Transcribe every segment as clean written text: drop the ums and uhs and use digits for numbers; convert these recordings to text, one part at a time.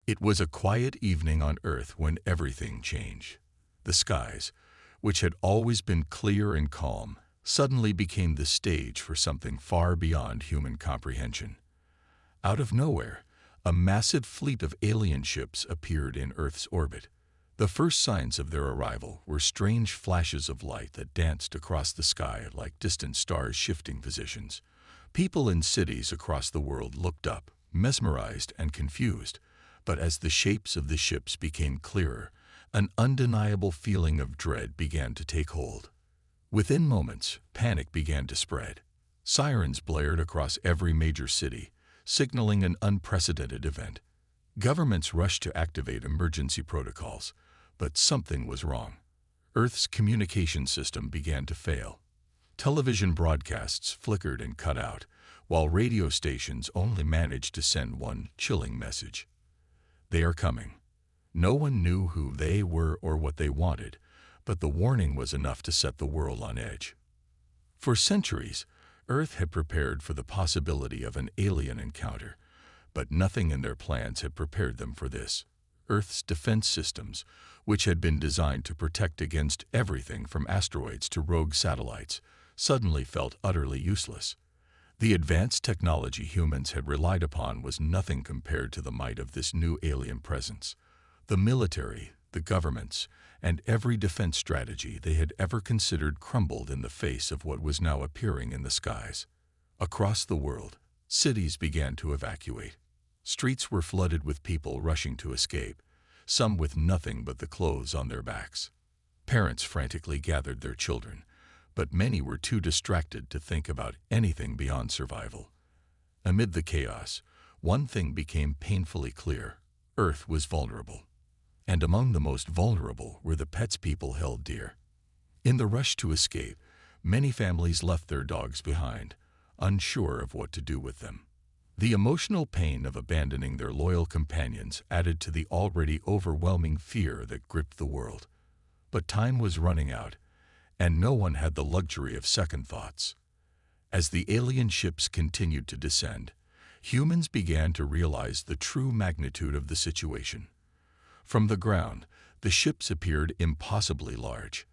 It was a quiet evening on Earth when everything changed. The skies, which had always been clear and calm, suddenly became the stage for something far beyond human comprehension. Out of nowhere, a massive fleet of alien ships appeared in Earth's orbit. The first signs of their arrival were strange flashes of light that danced across the sky like distant stars shifting positions. People in cities across the world looked up, mesmerized and confused. But as the shapes of the ships became clearer, an undeniable feeling of dread began to take hold. Within moments, panic began to spread. Sirens blared across every major city, signaling an unprecedented event. Governments rushed to activate emergency protocols, but something was wrong. Earth's communication system began to fail. Television broadcasts flickered and cut out, while radio stations only managed to send one chilling message. They are coming. No one knew who they were or what they wanted, but the warning was enough to set the world on edge. For centuries, Earth had prepared for the possibility of an alien encounter, but nothing in their plans had prepared them for this. Earth's defense systems, which had been designed to protect against everything from asteroids to rogue satellites, suddenly felt utterly useless. The advanced technology humans had relied upon was nothing compared to the might of this new alien presence. The military, the governments, and every defense strategy they had ever considered crumbled in the face of what was now appearing in the skies. Across the world, cities began to evacuate. Streets were flooded with people rushing to escape, some with nothing but the clothes on their backs. Parents frantically gathered their children, but many were too distracted to think about anything beyond survival. Amid the chaos, one thing became painfully clear: Earth was vulnerable. And among the most vulnerable were the pets people held dear. In the rush to escape, many families left their dogs behind, unsure of what to do with them. The emotional pain of abandoning their loyal companions added to the already overwhelming fear that gripped the world. But time was running out, and no one had the luxury of second thoughts. As the alien ships continued to descend, humans began to realize the true magnitude of the situation. From the ground, the ships appeared impossibly large.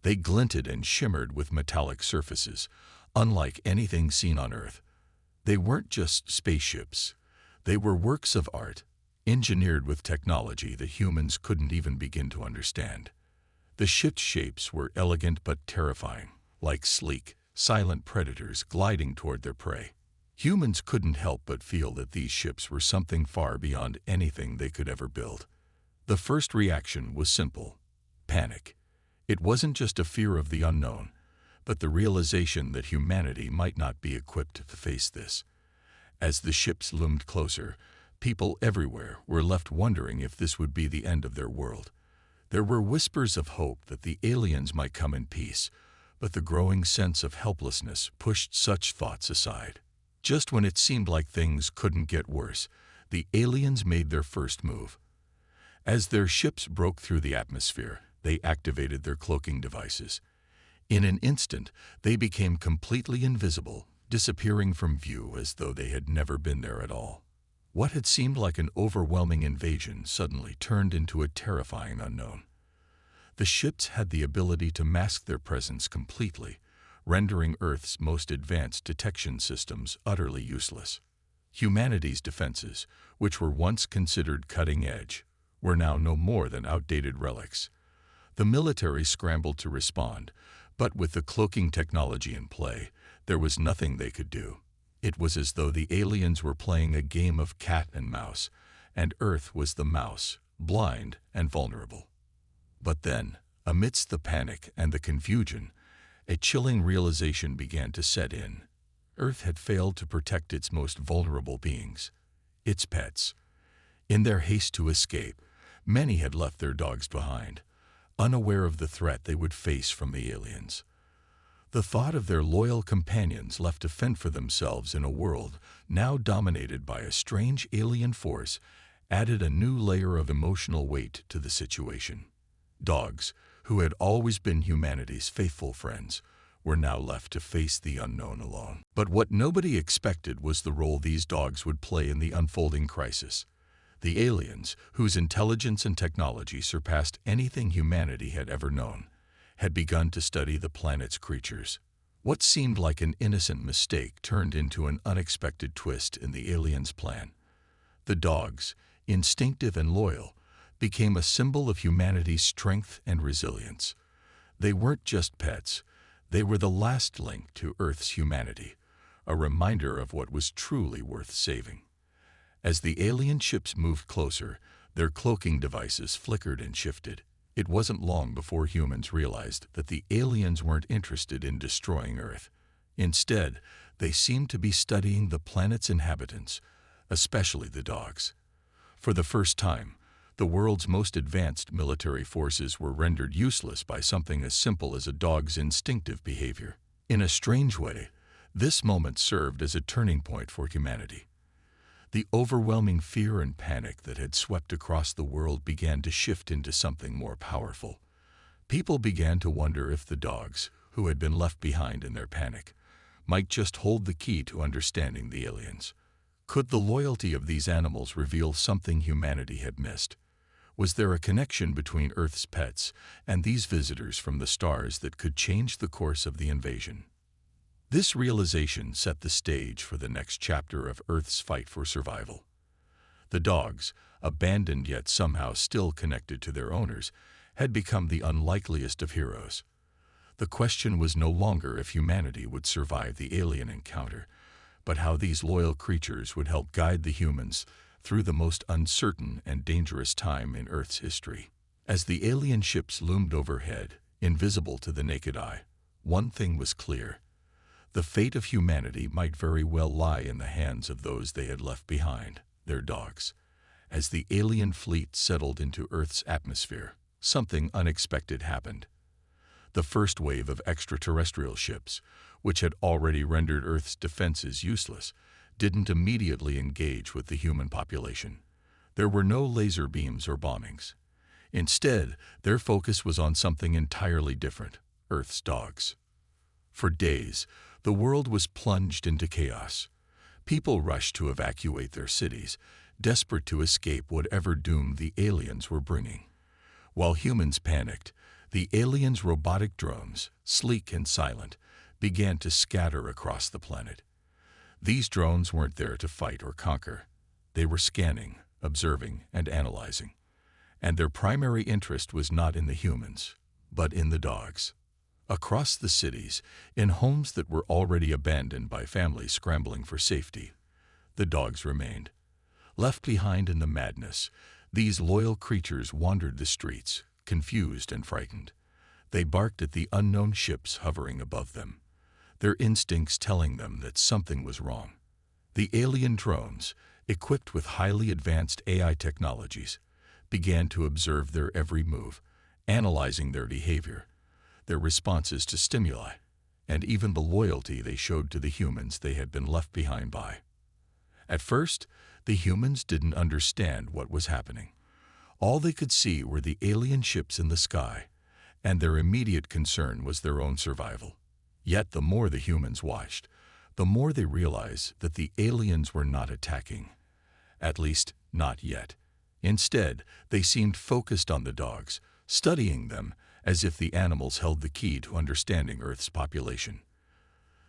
They glinted and shimmered with metallic surfaces, unlike anything seen on Earth. They weren't just spaceships. They were works of art, engineered with technology that humans couldn't even begin to understand. The ship's shapes were elegant but terrifying, like sleek, silent predators gliding toward their prey. Humans couldn't help but feel that these ships were something far beyond anything they could ever build. The first reaction was simple: panic. It wasn't just a fear of the unknown, but the realization that humanity might not be equipped to face this. As the ships loomed closer, people everywhere were left wondering if this would be the end of their world. There were whispers of hope that the aliens might come in peace, but the growing sense of helplessness pushed such thoughts aside. Just when it seemed like things couldn't get worse, the aliens made their first move. As their ships broke through the atmosphere, they activated their cloaking devices. In an instant, they became completely invisible, disappearing from view as though they had never been there at all. What had seemed like an overwhelming invasion suddenly turned into a terrifying unknown. The ships had the ability to mask their presence completely, rendering Earth's most advanced detection systems utterly useless. Humanity's defenses, which were once considered cutting edge, were now no more than outdated relics. The military scrambled to respond, but with the cloaking technology in play, there was nothing they could do. It was as though the aliens were playing a game of cat and mouse, and Earth was the mouse, blind and vulnerable. But then, amidst the panic and the confusion, a chilling realization began to set in. Earth had failed to protect its most vulnerable beings, its pets. In their haste to escape, many had left their dogs behind, unaware of the threat they would face from the aliens. The thought of their loyal companions left to fend for themselves in a world now dominated by a strange alien force added a new layer of emotional weight to the situation. Dogs, who had always been humanity's faithful friends, were now left to face the unknown alone. But what nobody expected was the role these dogs would play in the unfolding crisis. The aliens, whose intelligence and technology surpassed anything humanity had ever known, had begun to study the planet's creatures. What seemed like an innocent mistake turned into an unexpected twist in the aliens' plan. The dogs, instinctive and loyal, became a symbol of humanity's strength and resilience. They weren't just pets, they were the last link to Earth's humanity, a reminder of what was truly worth saving. As the alien ships moved closer, their cloaking devices flickered and shifted. It wasn't long before humans realized that the aliens weren't interested in destroying Earth. Instead, they seemed to be studying the planet's inhabitants, especially the dogs. For the first time, the world's most advanced military forces were rendered useless by something as simple as a dog's instinctive behavior. In a strange way, this moment served as a turning point for humanity. The overwhelming fear and panic that had swept across the world began to shift into something more powerful. People began to wonder if the dogs, who had been left behind in their panic, might just hold the key to understanding the aliens. Could the loyalty of these animals reveal something humanity had missed? Was there a connection between Earth's pets and these visitors from the stars that could change the course of the invasion? This realization set the stage for the next chapter of Earth's fight for survival. The dogs, abandoned yet somehow still connected to their owners, had become the unlikeliest of heroes. The question was no longer if humanity would survive the alien encounter, but how these loyal creatures would help guide the humans through the most uncertain and dangerous time in Earth's history. As the alien ships loomed overhead, invisible to the naked eye, one thing was clear. The fate of humanity might very well lie in the hands of those they had left behind, their dogs. As the alien fleet settled into Earth's atmosphere, something unexpected happened. The first wave of extraterrestrial ships, which had already rendered Earth's defenses useless, didn't immediately engage with the human population. There were no laser beams or bombings. Instead, their focus was on something entirely different: Earth's dogs. For days, the world was plunged into chaos. People rushed to evacuate their cities, desperate to escape whatever doom the aliens were bringing. While humans panicked, the aliens' robotic drones, sleek and silent, began to scatter across the planet. These drones weren't there to fight or conquer. They were scanning, observing, and analyzing. And their primary interest was not in the humans, but in the dogs. Across the cities, in homes that were already abandoned by families scrambling for safety, the dogs remained. Left behind in the madness, these loyal creatures wandered the streets, confused and frightened. They barked at the unknown ships hovering above them, their instincts telling them that something was wrong. The alien drones, equipped with highly advanced AI technologies, began to observe their every move, analyzing their behavior, their responses to stimuli, and even the loyalty they showed to the humans they had been left behind by. At first, the humans didn't understand what was happening. All they could see were the alien ships in the sky, and their immediate concern was their own survival. Yet the more the humans watched, the more they realized that the aliens were not attacking. At least, not yet. Instead, they seemed focused on the dogs, studying them as if the animals held the key to understanding Earth's population.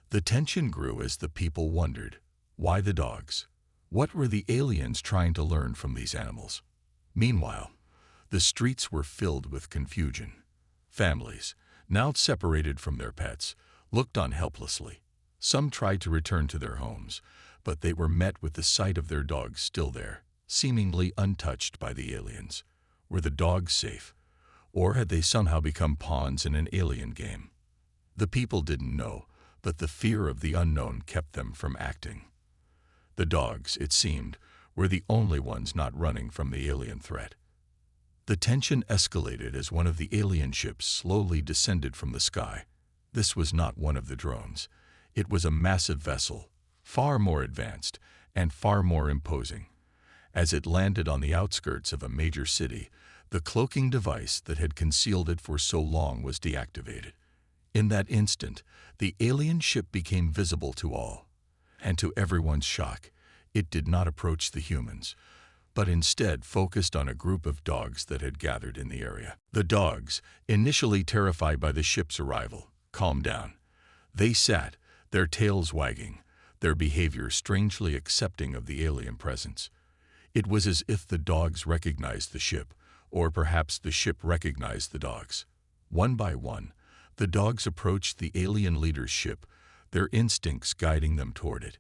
The tension grew as the people wondered, why the dogs? What were the aliens trying to learn from these animals? Meanwhile, the streets were filled with confusion. Families, now separated from their pets, looked on helplessly. Some tried to return to their homes, but they were met with the sight of their dogs still there, seemingly untouched by the aliens. Were the dogs safe? Or had they somehow become pawns in an alien game? The people didn't know, but the fear of the unknown kept them from acting. The dogs, it seemed, were the only ones not running from the alien threat. The tension escalated as one of the alien ships slowly descended from the sky. This was not one of the drones. It was a massive vessel, far more advanced and far more imposing. As it landed on the outskirts of a major city, the cloaking device that had concealed it for so long was deactivated. In that instant, the alien ship became visible to all. And to everyone's shock, it did not approach the humans, but instead focused on a group of dogs that had gathered in the area. The dogs, initially terrified by the ship's arrival, calmed down. They sat, their tails wagging, their behavior strangely accepting of the alien presence. It was as if the dogs recognized the ship, or perhaps the ship recognized the dogs. One by one, the dogs approached the alien leader's ship, their instincts guiding them toward it.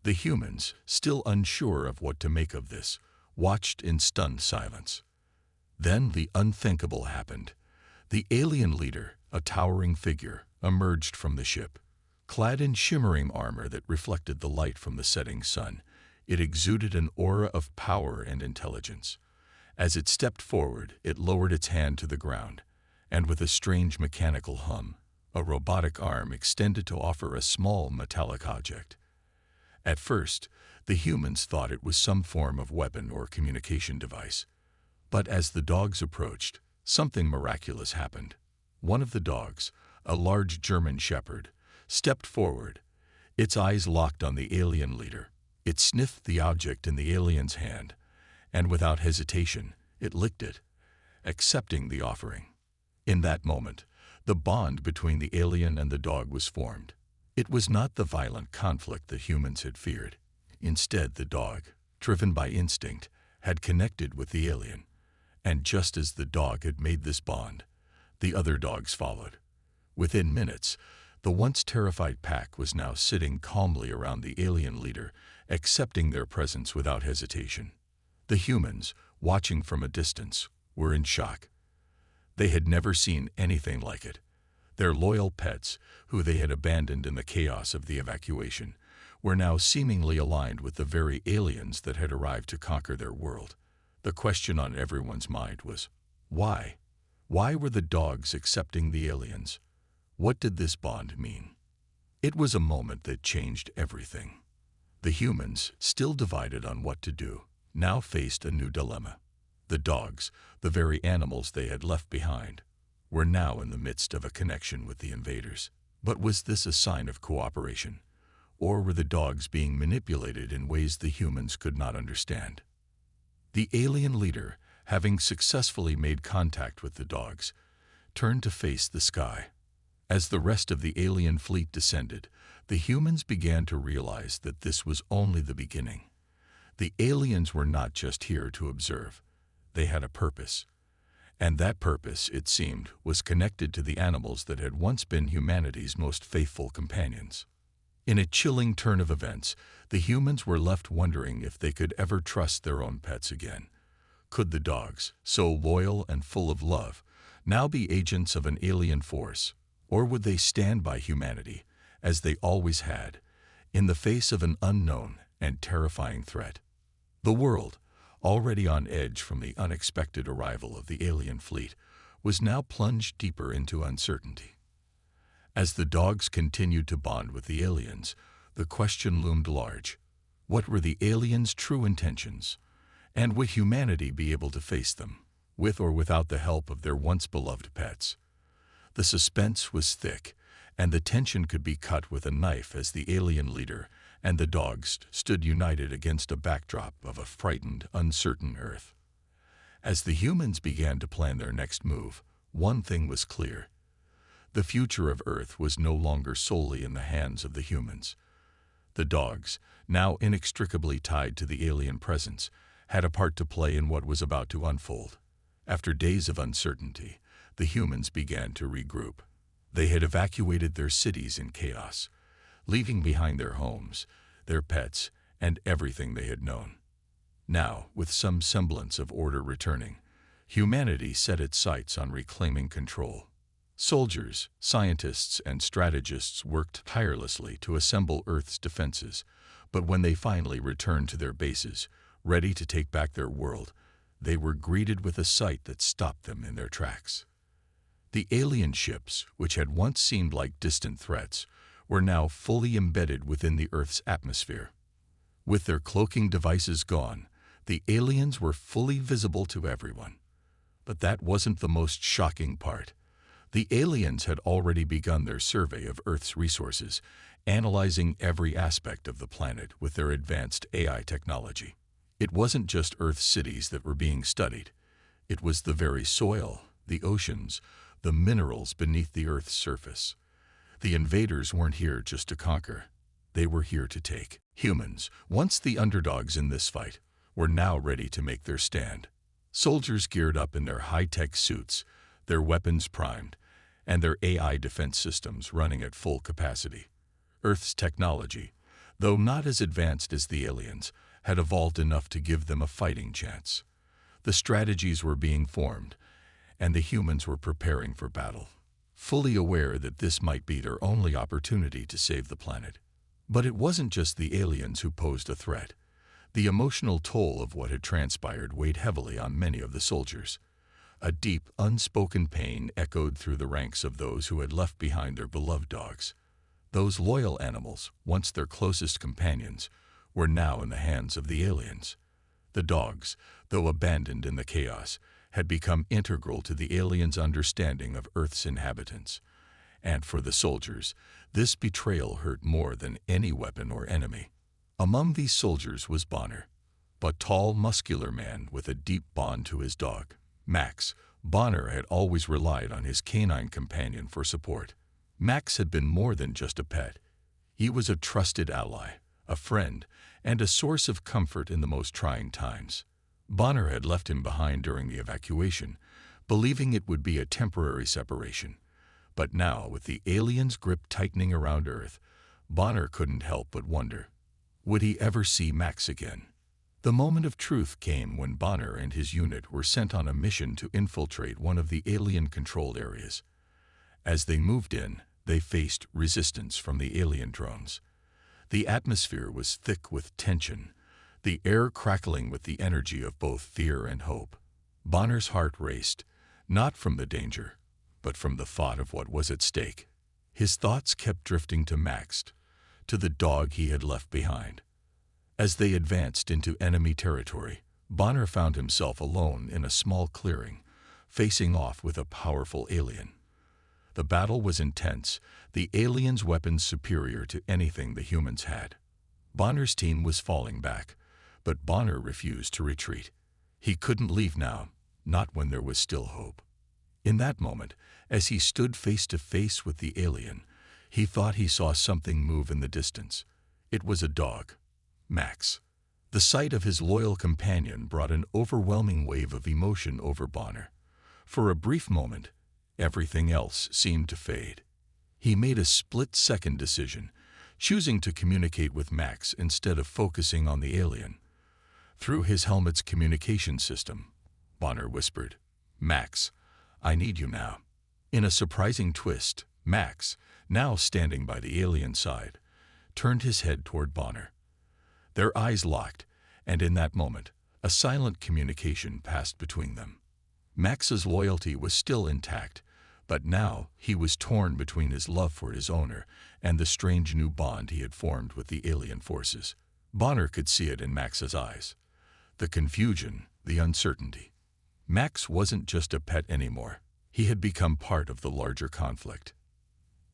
The humans, still unsure of what to make of this, watched in stunned silence. Then the unthinkable happened. The alien leader, a towering figure, emerged from the ship. Clad in shimmering armor that reflected the light from the setting sun, it exuded an aura of power and intelligence. As it stepped forward, it lowered its hand to the ground, and with a strange mechanical hum, a robotic arm extended to offer a small metallic object. At first, the humans thought it was some form of weapon or communication device. But as the dogs approached, something miraculous happened. One of the dogs, a large German shepherd, stepped forward. Its eyes locked on the alien leader. It sniffed the object in the alien's hand, and without hesitation, it licked it, accepting the offering. In that moment, the bond between the alien and the dog was formed. It was not the violent conflict that humans had feared. Instead, the dog, driven by instinct, had connected with the alien. And just as the dog had made this bond, the other dogs followed. Within minutes, the once terrified pack was now sitting calmly around the alien leader, accepting their presence without hesitation. The humans, watching from a distance, were in shock. They had never seen anything like it. Their loyal pets, who they had abandoned in the chaos of the evacuation, were now seemingly aligned with the very aliens that had arrived to conquer their world. The question on everyone's mind was, why? Why were the dogs accepting the aliens? What did this bond mean? It was a moment that changed everything. The humans, still divided on what to do, now faced a new dilemma. The dogs, the very animals they had left behind, were now in the midst of a connection with the invaders. But was this a sign of cooperation? Or were the dogs being manipulated in ways the humans could not understand? The alien leader, having successfully made contact with the dogs, turned to face the sky. As the rest of the alien fleet descended, the humans began to realize that this was only the beginning. The aliens were not just here to observe. They had a purpose. And that purpose, it seemed, was connected to the animals that had once been humanity's most faithful companions. In a chilling turn of events, the humans were left wondering if they could ever trust their own pets again. Could the dogs, so loyal and full of love, now be agents of an alien force? Or would they stand by humanity, as they always had, in the face of an unknown and terrifying threat? The world, already on edge from the unexpected arrival of the alien fleet, was now plunged deeper into uncertainty. As the dogs continued to bond with the aliens, the question loomed large. What were the aliens' true intentions? And would humanity be able to face them, with or without the help of their once-beloved pets? The suspense was thick, and the tension could be cut with a knife as the alien leader and the dogs stood united against a backdrop of a frightened, uncertain Earth. As the humans began to plan their next move, one thing was clear. The future of Earth was no longer solely in the hands of the humans. The dogs, now inextricably tied to the alien presence, had a part to play in what was about to unfold. After days of uncertainty, the humans began to regroup. They had evacuated their cities in chaos, leaving behind their homes, their pets, and everything they had known. Now, with some semblance of order returning, humanity set its sights on reclaiming control. Soldiers, scientists, and strategists worked tirelessly to assemble Earth's defenses, but when they finally returned to their bases, ready to take back their world, they were greeted with a sight that stopped them in their tracks. The alien ships, which had once seemed like distant threats, were now fully embedded within the Earth's atmosphere. With their cloaking devices gone, the aliens were fully visible to everyone. But that wasn't the most shocking part. The aliens had already begun their survey of Earth's resources, analyzing every aspect of the planet with their advanced AI technology. It wasn't just Earth's cities that were being studied. It was the very soil, the oceans, the minerals beneath the Earth's surface. The invaders weren't here just to conquer. They were here to take. Humans, once the underdogs in this fight, were now ready to make their stand. Soldiers geared up in their high-tech suits, their weapons primed, and their AI defense systems running at full capacity. Earth's technology, though not as advanced as the aliens, had evolved enough to give them a fighting chance. The strategies were being formed, and the humans were preparing for battle, fully aware that this might be their only opportunity to save the planet. But it wasn't just the aliens who posed a threat. The emotional toll of what had transpired weighed heavily on many of the soldiers. A deep, unspoken pain echoed through the ranks of those who had left behind their beloved dogs. Those loyal animals, once their closest companions, were now in the hands of the aliens. The dogs, though abandoned in the chaos, had become integral to the aliens' understanding of Earth's inhabitants. And for the soldiers, this betrayal hurt more than any weapon or enemy. Among these soldiers was Bonner, a tall, muscular man with a deep bond to his dog, Max. Bonner had always relied on his canine companion for support. Max had been more than just a pet. He was a trusted ally, a friend, and a source of comfort in the most trying times. Bonner had left him behind during the evacuation, believing it would be a temporary separation. But now, with the aliens' grip tightening around Earth, Bonner couldn't help but wonder, would he ever see Max again? The moment of truth came when Bonner and his unit were sent on a mission to infiltrate one of the alien-controlled areas. As they moved in, they faced resistance from the alien drones. The atmosphere was thick with tension, the air crackling with the energy of both fear and hope. Bonner's heart raced, not from the danger, but from the thought of what was at stake. His thoughts kept drifting to Max, to the dog he had left behind. As they advanced into enemy territory, Bonner found himself alone in a small clearing, facing off with a powerful alien. The battle was intense, the aliens' weapons superior to anything the humans had. Bonner's team was falling back, but Bonner refused to retreat. He couldn't leave now, not when there was still hope. In that moment, as he stood face to face with the alien, he thought he saw something move in the distance. It was a dog, Max. The sight of his loyal companion brought an overwhelming wave of emotion over Bonner. For a brief moment, everything else seemed to fade. He made a split-second decision, choosing to communicate with Max instead of focusing on the alien. Through his helmet's communication system, Bonner whispered, "Max, I need you now." In a surprising twist, Max, now standing by the alien side, turned his head toward Bonner. Their eyes locked, and in that moment, a silent communication passed between them. Max's loyalty was still intact, but now he was torn between his love for his owner and the strange new bond he had formed with the alien forces. Bonner could see it in Max's eyes. The confusion, the uncertainty. Max wasn't just a pet anymore. He had become part of the larger conflict.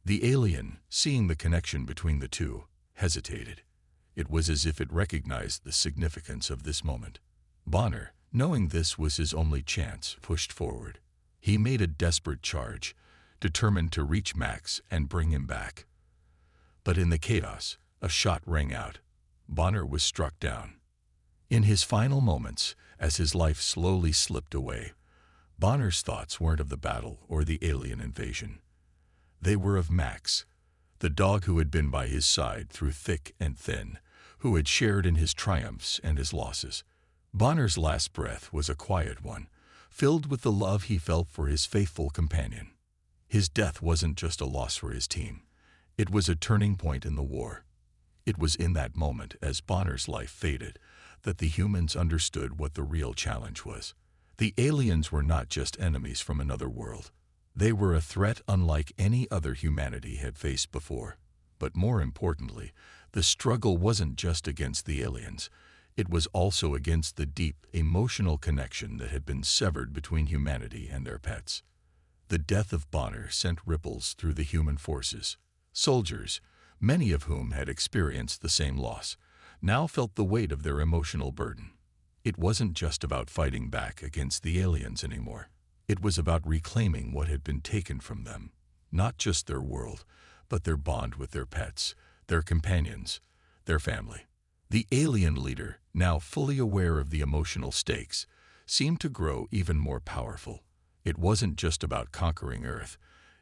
The alien, seeing the connection between the two, hesitated. It was as if it recognized the significance of this moment. Bonner, knowing this was his only chance, pushed forward. He made a desperate charge, determined to reach Max and bring him back. But in the chaos, a shot rang out. Bonner was struck down. In his final moments, as his life slowly slipped away, Bonner's thoughts weren't of the battle or the alien invasion. They were of Max, the dog who had been by his side through thick and thin, who had shared in his triumphs and his losses. Bonner's last breath was a quiet one, filled with the love he felt for his faithful companion. His death wasn't just a loss for his team. It was a turning point in the war. It was in that moment, as Bonner's life faded, that the humans understood what the real challenge was. The aliens were not just enemies from another world. They were a threat unlike any other humanity had faced before. But more importantly, the struggle wasn't just against the aliens. It was also against the deep, emotional connection that had been severed between humanity and their pets. The death of Bonner sent ripples through the human forces. Soldiers, many of whom had experienced the same loss, now felt the weight of their emotional burden. It wasn't just about fighting back against the aliens anymore. It was about reclaiming what had been taken from them. Not just their world, but their bond with their pets, their companions, their family. The alien leader, now fully aware of the emotional stakes, seemed to grow even more powerful. It wasn't just about conquering Earth.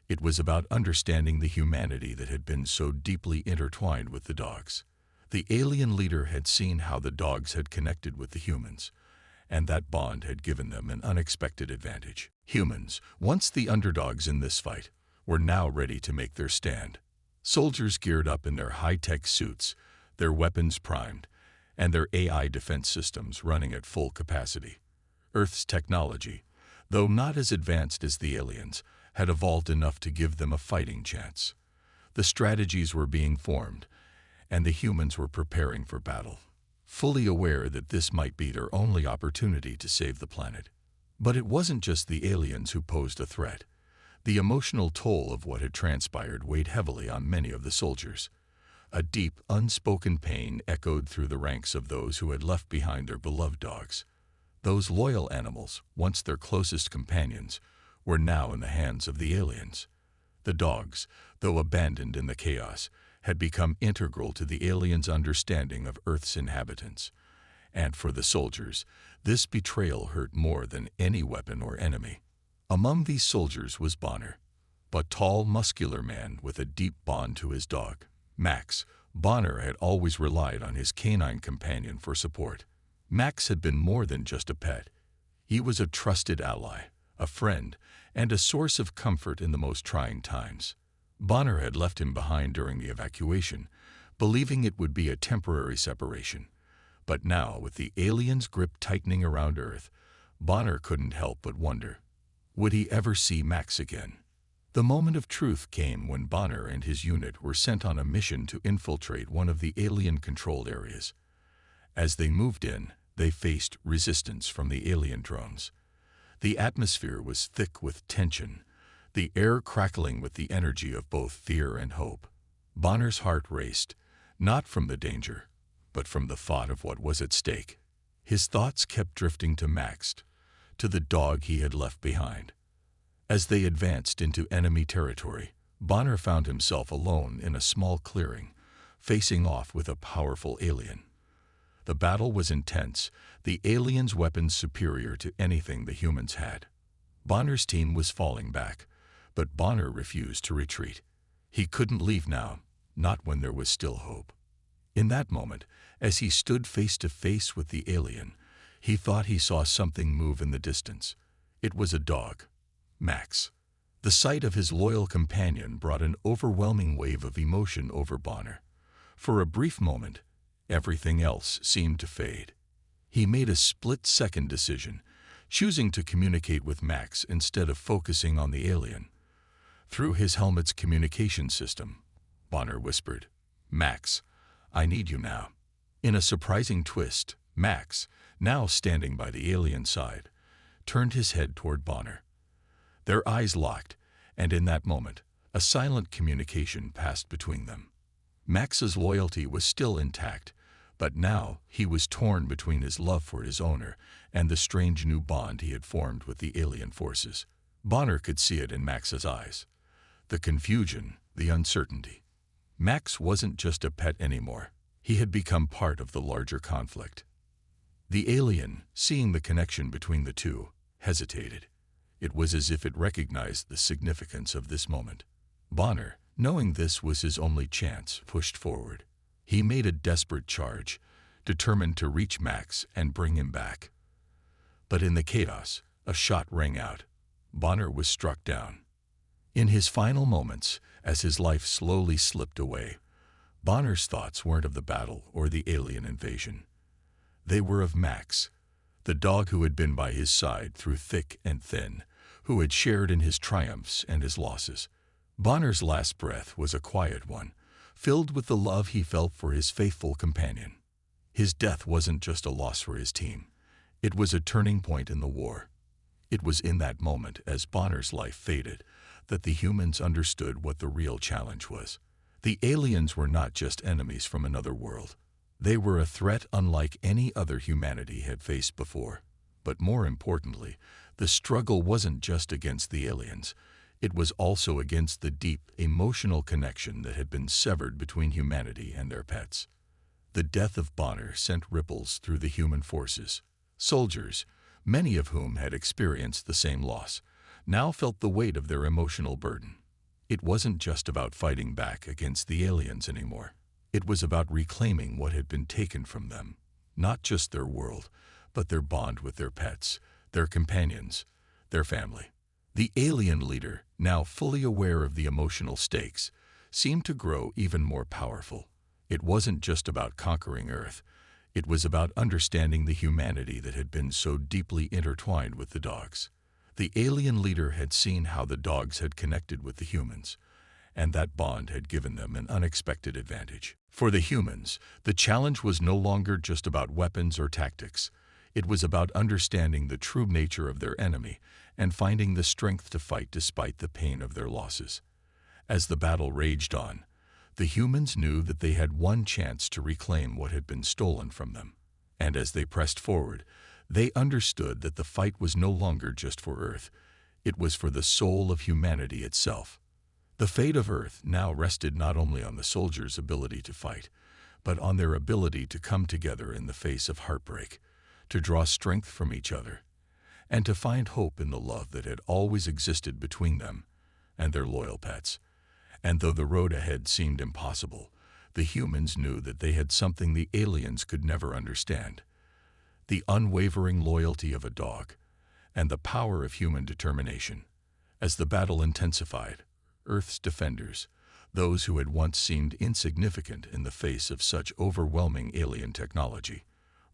It was about understanding the humanity that had been so deeply intertwined with the dogs. The alien leader had seen how the dogs had connected with the humans, and that bond had given them an unexpected advantage. Humans, once the underdogs in this fight, were now ready to make their stand. Soldiers geared up in their high-tech suits, their weapons primed, and their AI defense systems running at full capacity. Earth's technology, though not as advanced as the aliens, had evolved enough to give them a fighting chance. The strategies were being formed, and the humans were preparing for battle, fully aware that this might be their only opportunity to save the planet. But it wasn't just the aliens who posed a threat. The emotional toll of what had transpired weighed heavily on many of the soldiers. A deep, unspoken pain echoed through the ranks of those who had left behind their beloved dogs. Those loyal animals, once their closest companions, were now in the hands of the aliens. The dogs, though abandoned in the chaos, had become integral to the aliens' understanding of Earth's inhabitants. And for the soldiers, this betrayal hurt more than any weapon or enemy. Among these soldiers was Bonner, a tall, muscular man with a deep bond to his dog, Max. Bonner had always relied on his canine companion for support. Max had been more than just a pet. He was a trusted ally, a friend, and a source of comfort in the most trying times. Bonner had left him behind during the evacuation, believing it would be a temporary separation. But now, with the aliens' grip tightening around Earth, Bonner couldn't help but wonder, would he ever see Max again? The moment of truth came when Bonner and his unit were sent on a mission to infiltrate one of the alien-controlled areas. As they moved in, they faced resistance from the alien drones. The atmosphere was thick with tension, the air crackling with the energy of both fear and hope. Bonner's heart raced, not from the danger, but from the thought of what was at stake. His thoughts kept drifting to Max, to the dog he had left behind. As they advanced into enemy territory, Bonner found himself alone in a small clearing, facing off with a powerful alien. The battle was intense, the aliens' weapons superior to anything the humans had. Bonner's team was falling back, but Bonner refused to retreat. He couldn't leave now, not when there was still hope. In that moment, as he stood face to face with the alien, he thought he saw something move in the distance. It was a dog, Max. The sight of his loyal companion brought an overwhelming wave of emotion over Bonner. For a brief moment, everything else seemed to fade. He made a split-second decision, choosing to communicate with Max instead of focusing on the alien. Through his helmet's communication system, Bonner whispered, "Max, I need you now." In a surprising twist, Max, now standing by the alien side, turned his head toward Bonner. Their eyes locked, and in that moment, a silent communication passed between them. Max's loyalty was still intact, but now he was torn between his love for his owner and the strange new bond he had formed with the alien forces. Bonner could see it in Max's eyes. The confusion, the uncertainty. Max wasn't just a pet anymore. He had become part of the larger conflict. The alien, seeing the connection between the two, hesitated. It was as if it recognized the significance of this moment. Bonner, knowing this was his only chance, pushed forward. He made a desperate charge, determined to reach Max and bring him back. But in the chaos, a shot rang out. Bonner was struck down. In his final moments, as his life slowly slipped away, Bonner's thoughts weren't of the battle or the alien invasion. They were of Max, the dog who had been by his side through thick and thin, who had shared in his triumphs and his losses. Bonner's last breath was a quiet one, filled with the love he felt for his faithful companion. His death wasn't just a loss for his team. It was a turning point in the war. It was in that moment, as Bonner's life faded, that the humans understood what the real challenge was. The aliens were not just enemies from another world. They were a threat unlike any other humanity had faced before. But more importantly, the struggle wasn't just against the aliens. It was also against the deep, emotional connection that had been severed between humanity and their pets. The death of Bonner sent ripples through the human forces. Soldiers, many of whom had experienced the same loss, now felt the weight of their emotional burden. It wasn't just about fighting back against the aliens anymore. It was about reclaiming what had been taken from them, not just their world, but their bond with their pets, their companions, their family. The alien leader, now fully aware of the emotional stakes, seemed to grow even more powerful. It wasn't just about conquering Earth. It was about understanding the humanity that had been so deeply intertwined with the dogs. The alien leader had seen how the dogs had connected with the humans, and that bond had given them an unexpected advantage. For the humans, the challenge was no longer just about weapons or tactics. It was about understanding the true nature of their enemy and finding the strength to fight despite the pain of their losses. As the battle raged on, the humans knew that they had one chance to reclaim what had been stolen from them. And as they pressed forward, they understood that the fight was no longer just for Earth. It was for the soul of humanity itself. The fate of Earth now rested not only on the soldiers' ability to fight, but on their ability to come together in the face of heartbreak, to draw strength from each other, and to find hope in the love that had always existed between them and their loyal pets. And though the road ahead seemed impossible, the humans knew that they had something the aliens could never understand: the unwavering loyalty of a dog and the power of human determination. As the battle intensified, Earth's defenders, those who had once seemed insignificant in the face of such overwhelming alien technology,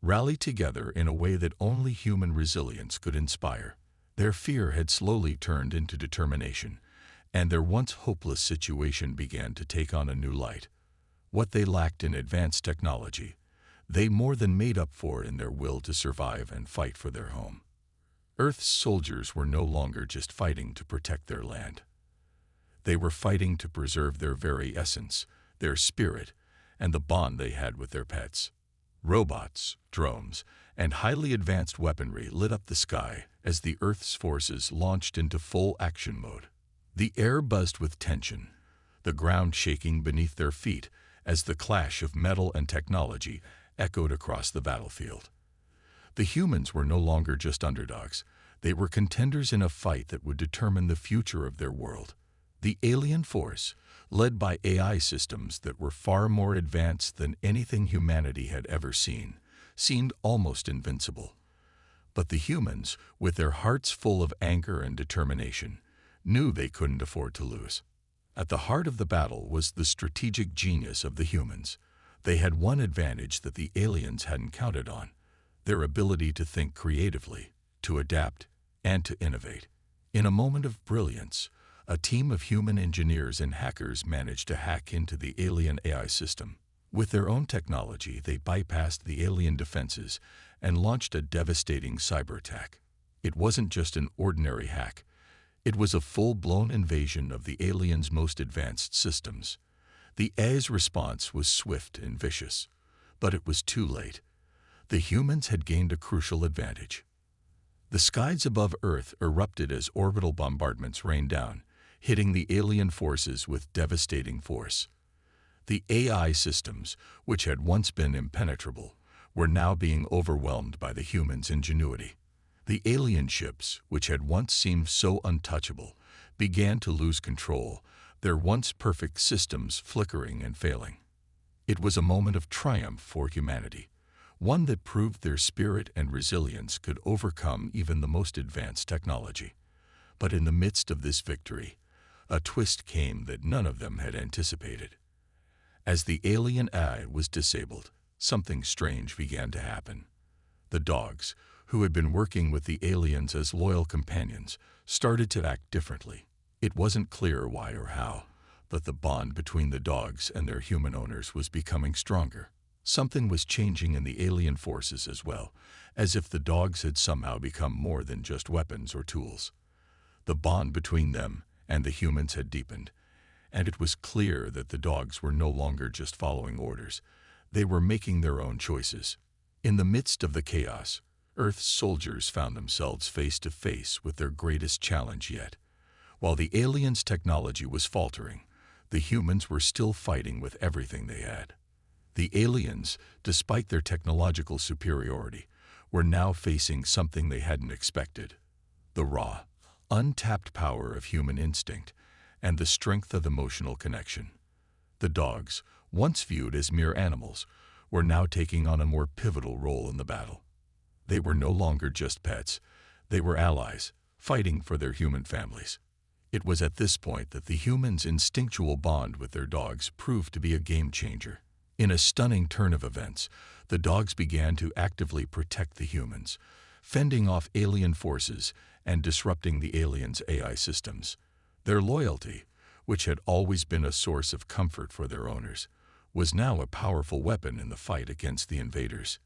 rallied together in a way that only human resilience could inspire. Their fear had slowly turned into determination, and their once hopeless situation began to take on a new light. What they lacked in advanced technology, they more than made up for in their will to survive and fight for their home. Earth's soldiers were no longer just fighting to protect their land. They were fighting to preserve their very essence, their spirit, and the bond they had with their pets. Robots, drones, and highly advanced weaponry lit up the sky as the Earth's forces launched into full action mode. The air buzzed with tension, the ground shaking beneath their feet as the clash of metal and technology echoed across the battlefield. The humans were no longer just underdogs. They were contenders in a fight that would determine the future of their world. The alien force, led by AI systems that were far more advanced than anything humanity had ever seen, seemed almost invincible. But the humans, with their hearts full of anger and determination, knew they couldn't afford to lose. At the heart of the battle was the strategic genius of the humans. They had one advantage that the aliens hadn't counted on: their ability to think creatively, to adapt, and to innovate. In a moment of brilliance, a team of human engineers and hackers managed to hack into the alien AI system. With their own technology, they bypassed the alien defenses and launched a devastating cyber attack. It wasn't just an ordinary hack. It was a full-blown invasion of the aliens' most advanced systems. The AI's response was swift and vicious, but it was too late. The humans had gained a crucial advantage. The skies above Earth erupted as orbital bombardments rained down, hitting the alien forces with devastating force. The AI systems, which had once been impenetrable, were now being overwhelmed by the humans' ingenuity. The alien ships, which had once seemed so untouchable, began to lose control, their once perfect systems flickering and failing. It was a moment of triumph for humanity, one that proved their spirit and resilience could overcome even the most advanced technology. But in the midst of this victory, a twist came that none of them had anticipated. As the alien AI was disabled, something strange began to happen. The dogs, who had been working with the aliens as loyal companions, started to act differently. It wasn't clear why or how, but the bond between the dogs and their human owners was becoming stronger. Something was changing in the alien forces as well, as if the dogs had somehow become more than just weapons or tools. The bond between them and the humans had deepened, and it was clear that the dogs were no longer just following orders. They were making their own choices. In the midst of the chaos, Earth's soldiers found themselves face to face with their greatest challenge yet. While the aliens' technology was faltering, the humans were still fighting with everything they had. The aliens, despite their technological superiority, were now facing something they hadn't expected: the raw, untapped power of human instinct and the strength of emotional connection. The dogs, once viewed as mere animals, were now taking on a more pivotal role in the battle. They were no longer just pets. They were allies, fighting for their human families. It was at this point that the humans' instinctual bond with their dogs proved to be a game changer. In a stunning turn of events, the dogs began to actively protect the humans, fending off alien forces and disrupting the aliens' AI systems. Their loyalty, which had always been a source of comfort for their owners, was now a powerful weapon in the fight against the invaders.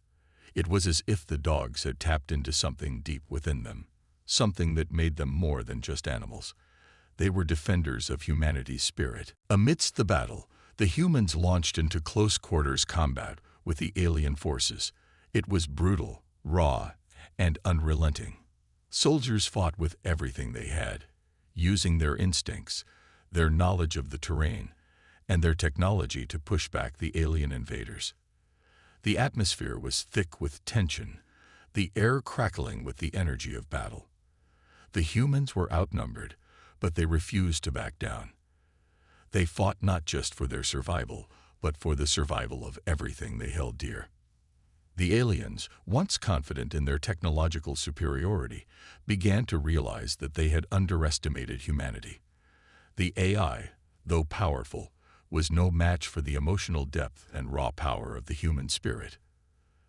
It was as if the dogs had tapped into something deep within them, something that made them more than just animals. They were defenders of humanity's spirit. Amidst the battle, the humans launched into close-quarters combat with the alien forces. It was brutal, raw, and unrelenting. Soldiers fought with everything they had, using their instincts, their knowledge of the terrain, and their technology to push back the alien invaders. The atmosphere was thick with tension, the air crackling with the energy of battle. The humans were outnumbered, but they refused to back down. They fought not just for their survival, but for the survival of everything they held dear. The aliens, once confident in their technological superiority, began to realize that they had underestimated humanity. The AI, though powerful, was no match for the emotional depth and raw power of the human spirit.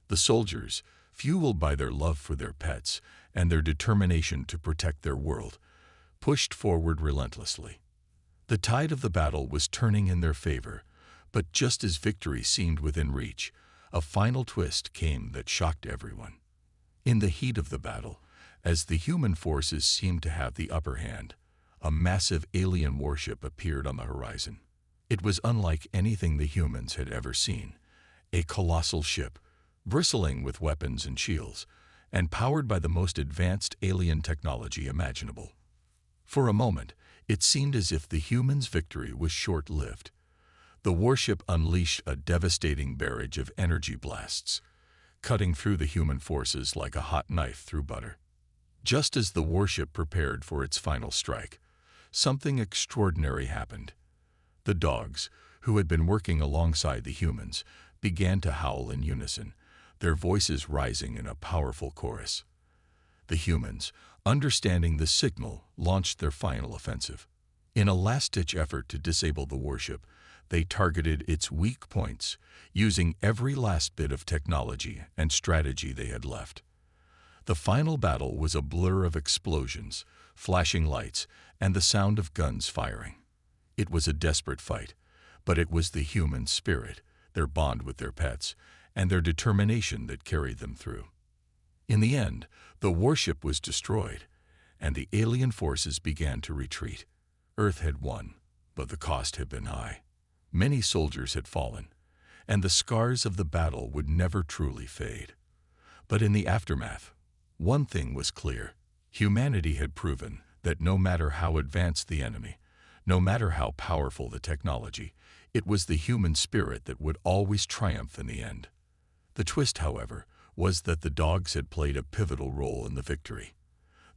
The soldiers, fueled by their love for their pets and their determination to protect their world, pushed forward relentlessly. The tide of the battle was turning in their favor, but just as victory seemed within reach, a final twist came that shocked everyone. In the heat of the battle, as the human forces seemed to have the upper hand, a massive alien warship appeared on the horizon. It was unlike anything the humans had ever seen, a colossal ship, bristling with weapons and shields, and powered by the most advanced alien technology imaginable. For a moment, it seemed as if the humans' victory was short-lived. The warship unleashed a devastating barrage of energy blasts, cutting through the human forces like a hot knife through butter. Just as the warship prepared for its final strike, something extraordinary happened. The dogs, who had been working alongside the humans, began to howl in unison, their voices rising in a powerful chorus. The humans, understanding the signal, launched their final offensive. In a last-ditch effort to disable the warship, they targeted its weak points, using every last bit of technology and strategy they had left. The final battle was a blur of explosions, flashing lights, and the sound of guns firing. It was a desperate fight, but it was the human spirit, their bond with their pets, and their determination that carried them through. In the end, the warship was destroyed, and the alien forces began to retreat. Earth had won, but the cost had been high. Many soldiers had fallen, and the scars of the battle would never truly fade. But in the aftermath, one thing was clear: humanity had proven that no matter how advanced the enemy, no matter how powerful the technology, it was the human spirit that would always triumph in the end. The twist, however, was that the dogs had played a pivotal role in the victory.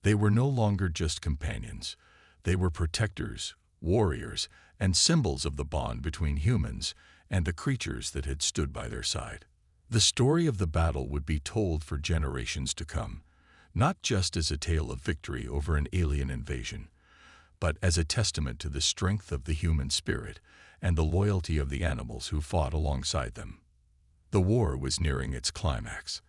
They were no longer just companions. They were protectors, warriors, and symbols of the bond between humans and the creatures that had stood by their side. The story of the battle would be told for generations to come, not just as a tale of victory over an alien invasion, but as a testament to the strength of the human spirit and the loyalty of the animals who fought alongside them. The war was nearing its climax.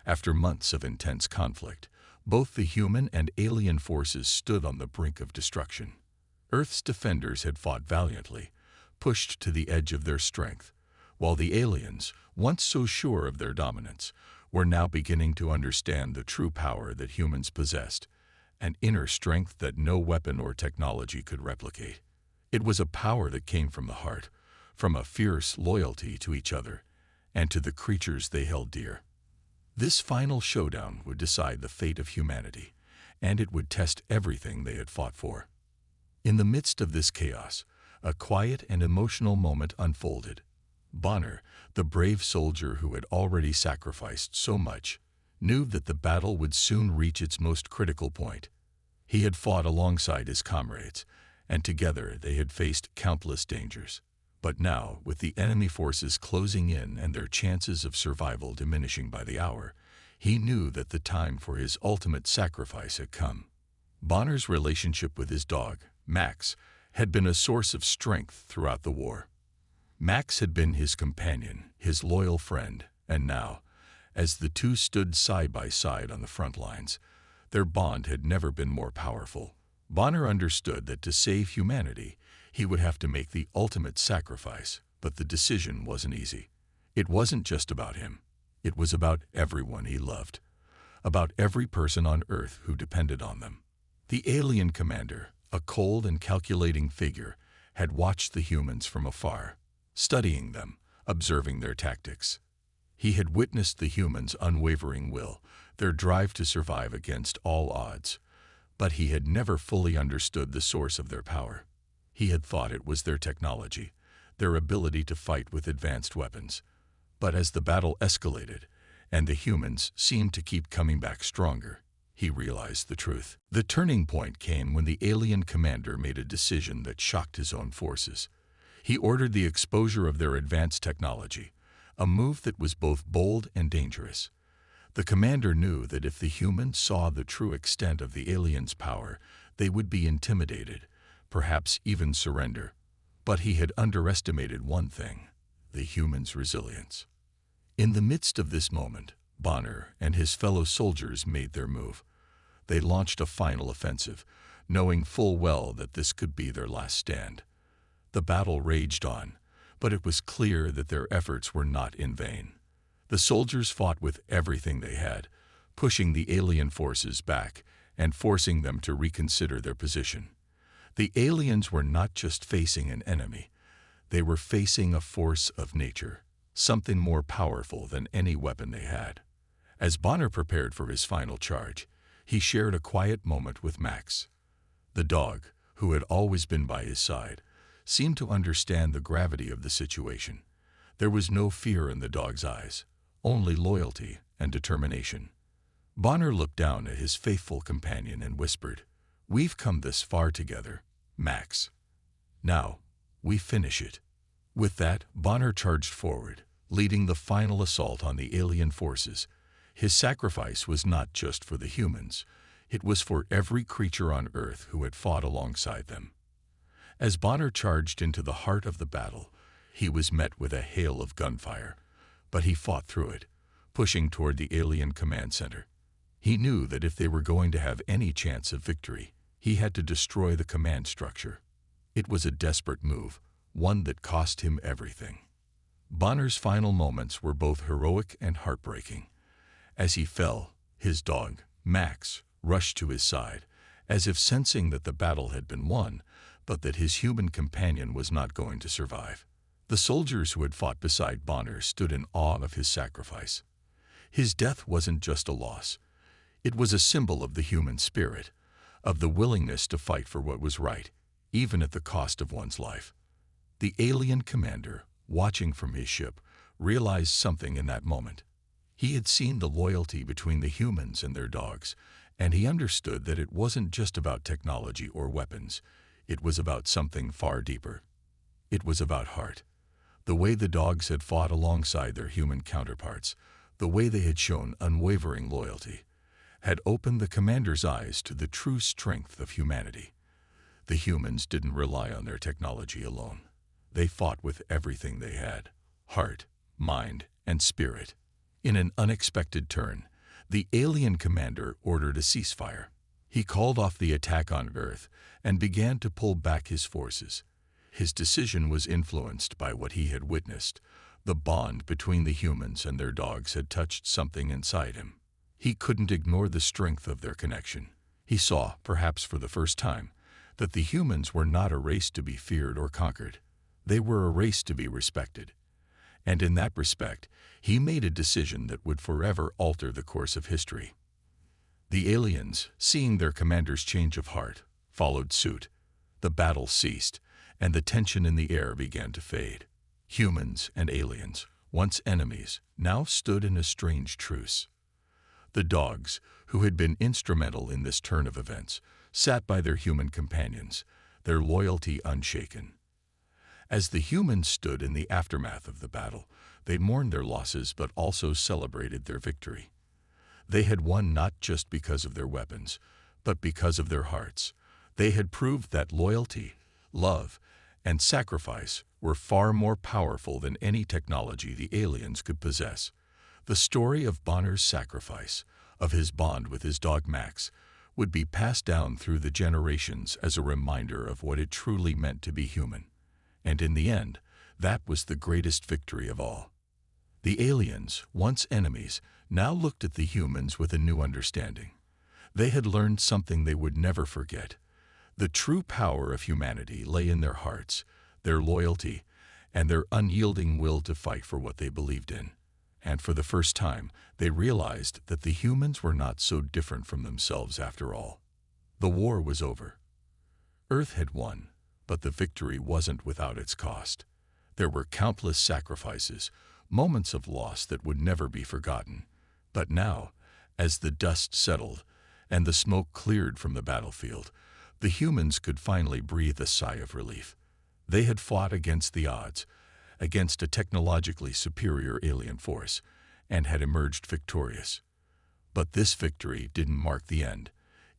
After months of intense conflict, both the human and alien forces stood on the brink of destruction. Earth's defenders had fought valiantly, pushed to the edge of their strength, while the aliens, once so sure of their dominance, were now beginning to understand the true power that humans possessed, an inner strength that no weapon or technology could replicate. It was a power that came from the heart, from a fierce loyalty to each other, and to the creatures they held dear. This final showdown would decide the fate of humanity, and it would test everything they had fought for. In the midst of this chaos, a quiet and emotional moment unfolded. Bonner, the brave soldier who had already sacrificed so much, knew that the battle would soon reach its most critical point. He had fought alongside his comrades, and together they had faced countless dangers. But now, with the enemy forces closing in and their chances of survival diminishing by the hour, he knew that the time for his ultimate sacrifice had come. Bonner's relationship with his dog, Max, had been a source of strength throughout the war. Max had been his companion, his loyal friend, and now, as the two stood side by side on the front lines, their bond had never been more powerful. Bonner understood that to save humanity, he would have to make the ultimate sacrifice, but the decision wasn't easy. It wasn't just about him. It was about everyone he loved, about every person on Earth who depended on them. The alien commander, a cold and calculating figure, had watched the humans from afar, studying them, observing their tactics. He had witnessed the humans' unwavering will, their drive to survive against all odds, but he had never fully understood the source of their power. He had thought it was their technology, their ability to fight with advanced weapons. But as the battle escalated, and the humans seemed to keep coming back stronger, he realized the truth. The turning point came when the alien commander made a decision that shocked his own forces. He ordered the exposure of their advanced technology, a move that was both bold and dangerous. The commander knew that if the humans saw the true extent of the aliens' power, they would be intimidated, perhaps even surrender. But he had underestimated one thing: the humans' resilience. In the midst of this moment, Bonner and his fellow soldiers made their move. They launched a final offensive, knowing full well that this could be their last stand. The battle raged on, but it was clear that their efforts were not in vain. The soldiers fought with everything they had, pushing the alien forces back and forcing them to reconsider their position. The aliens were not just facing an enemy. They were facing a force of nature, something more powerful than any weapon they had. As Bonner prepared for his final charge, he shared a quiet moment with Max. The dog, who had always been by his side, seemed to understand the gravity of the situation. There was no fear in the dog's eyes, only loyalty and determination. Bonner looked down at his faithful companion and whispered, "We've come this far together, Max. Now, we finish it." With that, Bonner charged forward, leading the final assault on the alien forces. His sacrifice was not just for the humans. It was for every creature on Earth who had fought alongside them. As Bonner charged into the heart of the battle, he was met with a hail of gunfire, but he fought through it, pushing toward the alien command center. He knew that if they were going to have any chance of victory, he had to destroy the command structure. It was a desperate move, one that cost him everything. Bonner's final moments were both heroic and heartbreaking. As he fell, his dog, Max, rushed to his side, as if sensing that the battle had been won, but that his human companion was not going to survive. The soldiers who had fought beside Bonner stood in awe of his sacrifice. His death wasn't just a loss. It was a symbol of the human spirit, of the willingness to fight for what was right, even at the cost of one's life. The alien commander, watching from his ship, realized something in that moment. He had seen the loyalty between the humans and their dogs, and he understood that it wasn't just about technology or weapons. It was about something far deeper. It was about heart. The way the dogs had fought alongside their human counterparts, the way they had shown unwavering loyalty, had opened the commander's eyes to the true strength of humanity. The humans didn't rely on their technology alone. They fought with everything they had: heart, mind, and spirit. In an unexpected turn, the alien commander ordered a ceasefire. He called off the attack on Earth and began to pull back his forces. His decision was influenced by what he had witnessed. The bond between the humans and their dogs had touched something inside him. He couldn't ignore the strength of their connection. He saw, perhaps for the first time, that the humans were not a race to be feared or conquered. They were a race to be respected. And in that respect, he made a decision that would forever alter the course of history. The aliens, seeing their commander's change of heart, followed suit. The battle ceased, and the tension in the air began to fade. Humans and aliens, once enemies, now stood in a strange truce. The dogs, who had been instrumental in this turn of events, sat by their human companions, their loyalty unshaken. As the humans stood in the aftermath of the battle, they mourned their losses but also celebrated their victory. They had won not just because of their weapons, but because of their hearts. They had proved that loyalty, love, and sacrifice were far more powerful than any technology the aliens could possess. The story of Bonner's sacrifice, of his bond with his dog Max, would be passed down through the generations as a reminder of what it truly meant to be human. And in the end, that was the greatest victory of all. The aliens, once enemies, now looked at the humans with a new understanding. They had learned something they would never forget. The true power of humanity lay in their hearts, their loyalty, and their unyielding will to fight for what they believed in. And for the first time, they realized that the humans were not so different from themselves after all. The war was over. Earth had won, but the victory wasn't without its cost. There were countless sacrifices, moments of loss that would never be forgotten. But now, as the dust settled and the smoke cleared from the battlefield, the humans could finally breathe a sigh of relief. They had fought against the odds, against a technologically superior alien force, and had emerged victorious. But this victory didn't mark the end.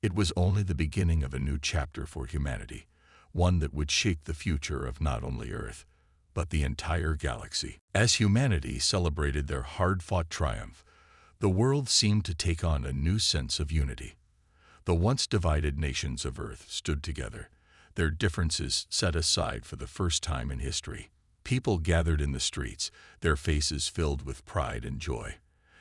It was only the beginning of a new chapter for humanity, one that would shape the future of not only Earth, but the entire galaxy. As humanity celebrated their hard-fought triumph, the world seemed to take on a new sense of unity. The once divided nations of Earth stood together, their differences set aside for the first time in history. People gathered in the streets, their faces filled with pride and joy,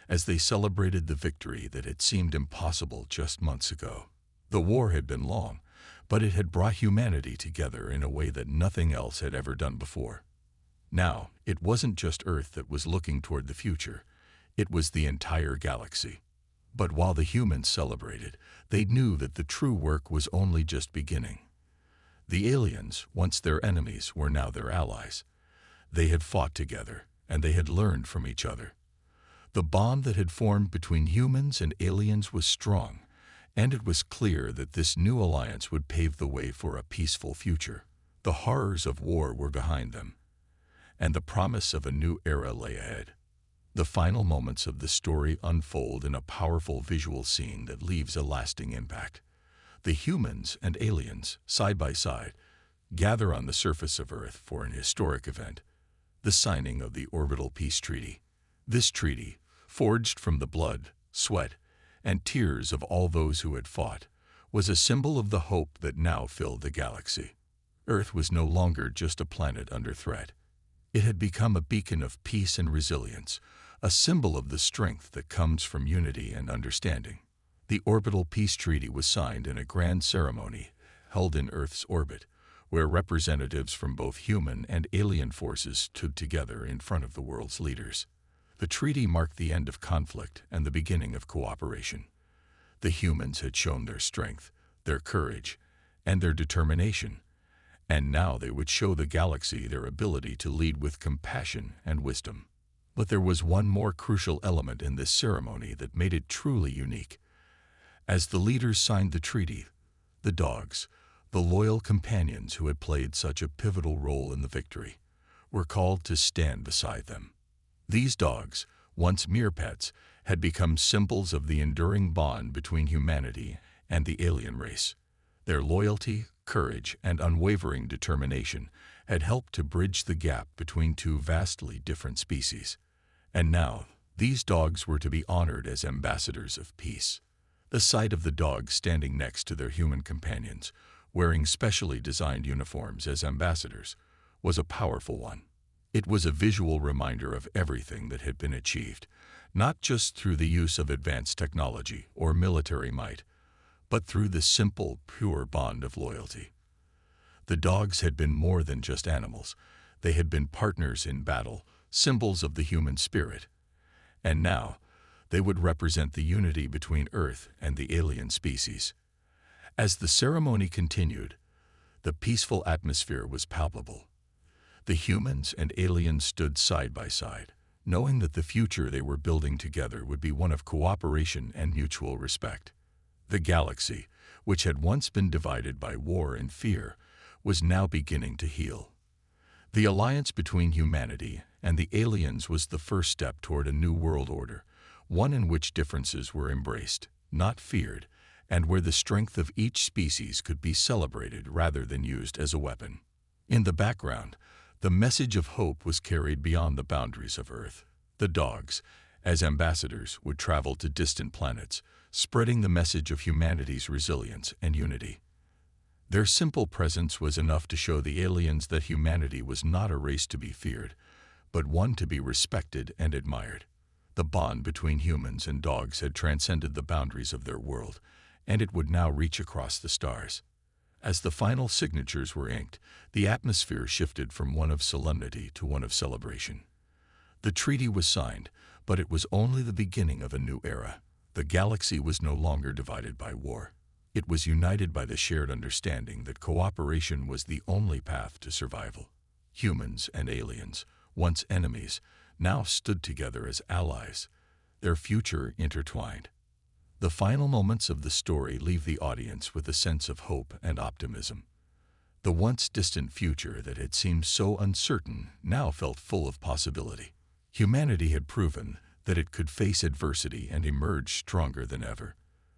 as they celebrated the victory that had seemed impossible just months ago. The war had been long, but it had brought humanity together in a way that nothing else had ever done before. Now, it wasn't just Earth that was looking toward the future, it was the entire galaxy. But while the humans celebrated, they knew that the true work was only just beginning. The aliens, once their enemies, were now their allies. They had fought together, and they had learned from each other. The bond that had formed between humans and aliens was strong, and it was clear that this new alliance would pave the way for a peaceful future. The horrors of war were behind them, and the promise of a new era lay ahead. The final moments of the story unfold in a powerful visual scene that leaves a lasting impact. The humans and aliens, side by side, gather on the surface of Earth for an historic event, the signing of the Orbital Peace Treaty. This treaty, forged from the blood, sweat, and tears of all those who had fought, was a symbol of the hope that now filled the galaxy. Earth was no longer just a planet under threat. It had become a beacon of peace and resilience, a symbol of the strength that comes from unity and understanding. The Orbital Peace Treaty was signed in a grand ceremony held in Earth's orbit, where representatives from both human and alien forces stood together in front of the world's leaders. The treaty marked the end of conflict and the beginning of cooperation. The humans had shown their strength, their courage, and their determination, and now they would show the galaxy their ability to lead with compassion and wisdom. But there was one more crucial element in this ceremony that made it truly unique. As the leaders signed the treaty, the dogs, the loyal companions who had played such a pivotal role in the victory, were called to stand beside them. These dogs, once mere pets, had become symbols of the enduring bond between humanity and the alien race. Their loyalty, courage, and unwavering determination had helped to bridge the gap between two vastly different species. And now, these dogs were to be honored as ambassadors of peace. The sight of the dogs standing next to their human companions, wearing specially designed uniforms as ambassadors, was a powerful one. It was a visual reminder of everything that had been achieved, not just through the use of advanced technology or military might, but through the simple, pure bond of loyalty. The dogs had been more than just animals. They had been partners in battle, symbols of the human spirit, and now they would represent the unity between Earth and the alien species. As the ceremony continued, the peaceful atmosphere was palpable. The humans and aliens stood side by side, knowing that the future they were building together would be one of cooperation and mutual respect. The galaxy, which had once been divided by war and fear, was now beginning to heal. The alliance between humanity and the aliens was the first step toward a new world order, one in which differences were embraced, not feared, and where the strength of each species could be celebrated rather than used as a weapon. In the background, the message of hope was carried beyond the boundaries of Earth. The dogs, as ambassadors, would travel to distant planets, spreading the message of humanity's resilience and unity. Their simple presence was enough to show the aliens that humanity was not a race to be feared, but one to be respected and admired. The bond between humans and dogs had transcended the boundaries of their world, and it would now reach across the stars. As the final signatures were inked, the atmosphere shifted from one of solemnity to one of celebration. The treaty was signed, but it was only the beginning of a new era. The galaxy was no longer divided by war. It was united by the shared understanding that cooperation was the only path to survival. Humans and aliens, once enemies, now stood together as allies, their future intertwined. The final moments of the story leave the audience with a sense of hope and optimism. The once distant future that had seemed so uncertain now felt full of possibility. Humanity had proven that it could face adversity and emerge stronger than ever.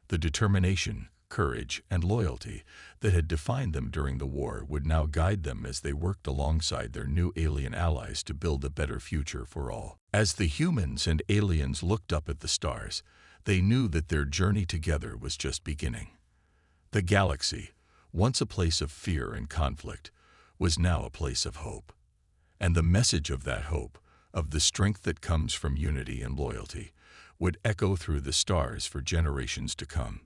The determination, courage, and loyalty that had defined them during the war would now guide them as they worked alongside their new alien allies to build a better future for all. As the humans and aliens looked up at the stars, they knew that their journey together was just beginning. The galaxy, once a place of fear and conflict, was now a place of hope. And the message of that hope, of the strength that comes from unity and loyalty, would echo through the stars for generations to come.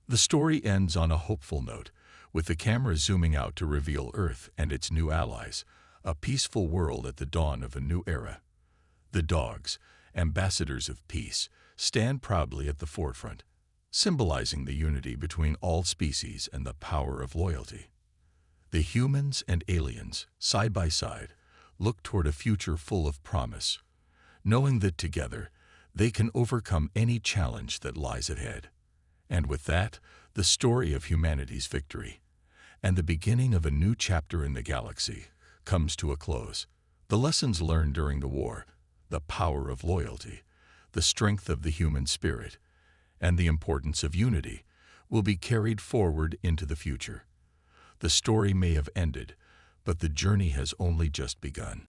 The story ends on a hopeful note, with the camera zooming out to reveal Earth and its new allies, a peaceful world at the dawn of a new era. The dogs, ambassadors of peace, stand proudly at the forefront, symbolizing the unity between all species and the power of loyalty. The humans and aliens, side by side, look toward a future full of promise, knowing that together they can overcome any challenge that lies ahead. And with that, the story of humanity's victory and the beginning of a new chapter in the galaxy comes to a close. The lessons learned during the war, the power of loyalty, the strength of the human spirit, and the importance of unity will be carried forward into the future. The story may have ended, but the journey has only just begun.